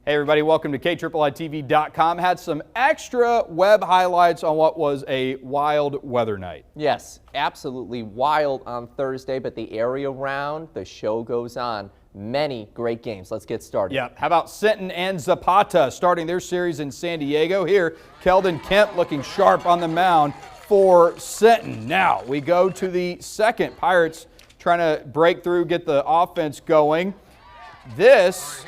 Hey everybody, welcome to KIIITV.com. Had some extra web highlights on what was a wild weather night. Yes, absolutely wild on Thursday, but the area round, the show goes on. Many great games. Let's get started. Yeah, how about Sinton and Zapata starting their series in San Diego? Here, Keldon Kemp looking sharp on the mound for Sinton. Now, we go to the second. Pirates trying to break through, get the offense going. This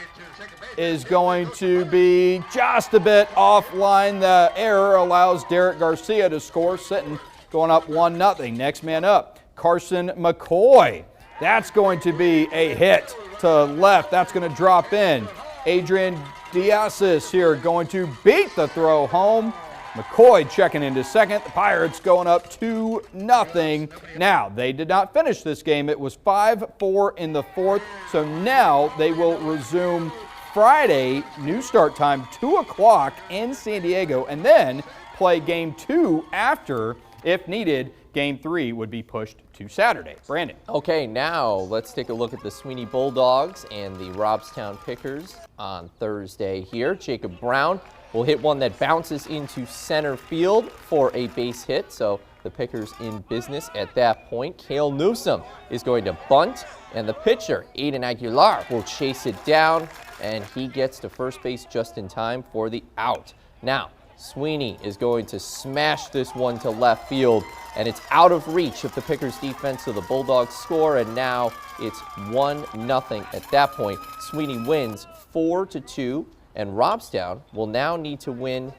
is going to be just a bit offline. The error allows Derek Garcia to score. Sinton going up 1-0. Next man up, Carson McCoy. That's going to be a hit to left. That's going to drop in. Adrian Diaz here going to beat the throw home. McCoy checking into second. The Pirates going up 2-0. Now, they did not finish this game. It was 5-4 in the fourth. So now they will resume Friday, new start time, 2 o'clock in San Diego, and then play game 2 after, if needed. Game 3 would be pushed to Saturday. Brandon. Okay, now let's take a look at the Sweeny Bulldogs and the Robstown Pickers on Thursday here. Jacob Brown will hit one that bounces into center field for a base hit, so the Pickers in business at that point. Cale Newsom is going to bunt, and the pitcher, Aiden Aguilar, will chase it down, and he gets to first base just in time for the out. Now, Sweeny is going to smash this one to left field, and it's out of reach of the Pickers defense, so the Bulldogs score, and now it's 1-0 at that point. Sweeny wins 4-2, and Robstown will now need to win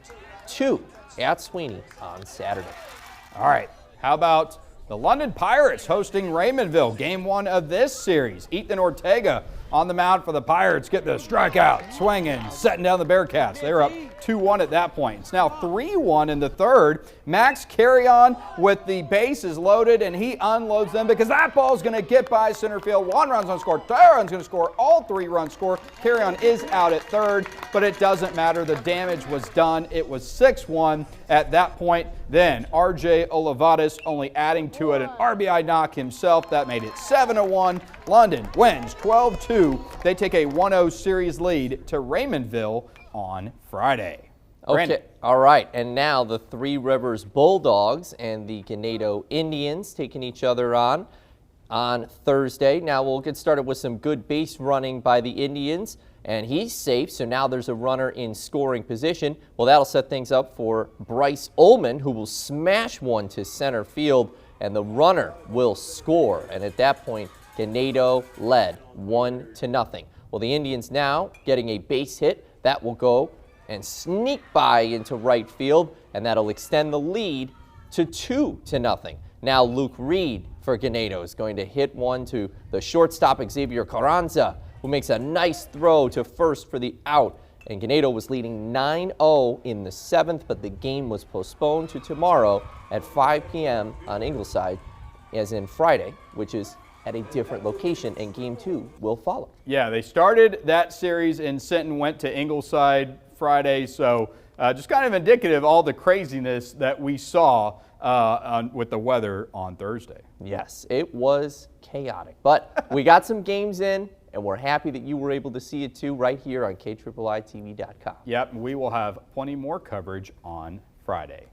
2 at Sweeny on Saturday. All right, how about the London Pirates hosting Raymondville, game 1 of this series. Ethan Ortega on the mound for the Pirates, get the strikeout, swinging, setting down the Bearcats. They were up 2-1 at that point. It's now 3-1 in the third. Max Carrion with the bases loaded, and he unloads them because that ball's going to get by center field. 1 run's going to score, 2 runs going to score, all 3 runs score. Carrion is out at third, but it doesn't matter. The damage was done. It was 6-1 at that point. Then RJ Olivares only adding to it an RBI knock himself. That made it 7-1. London wins 12-2. They take a 1-0 series lead to Raymondville on Friday. Brandon. Okay, all right, and now the Three Rivers Bulldogs and the Ganado Indians taking each other on Thursday. Now we'll get started with some good base running by the Indians, and he's safe, so now there's a runner in scoring position. Well, that'll set things up for Bryce Ullman, who will smash one to center field, and the runner will score, and at that point, Ganado led 1-0. Well, the Indians now getting a base hit. That will go and sneak by into right field, and that'll extend the lead to 2-0. Now Luke Reed for Ganado is going to hit one to the shortstop Xavier Carranza, who makes a nice throw to first for the out. And Ganado was leading 9-0 in the 7th, but the game was postponed to tomorrow at 5 p.m. on Ingleside, as in Friday, which is at a different location, and game 2 will follow. Yeah, they started that series in Sinton, went to Ingleside Friday, so just kind of indicative of all the craziness that we saw with the weather on Thursday. Yes, it was chaotic, but we got some games in, and we're happy that you were able to see it too right here on KIIITV.com. Yep, we will have plenty more coverage on Friday.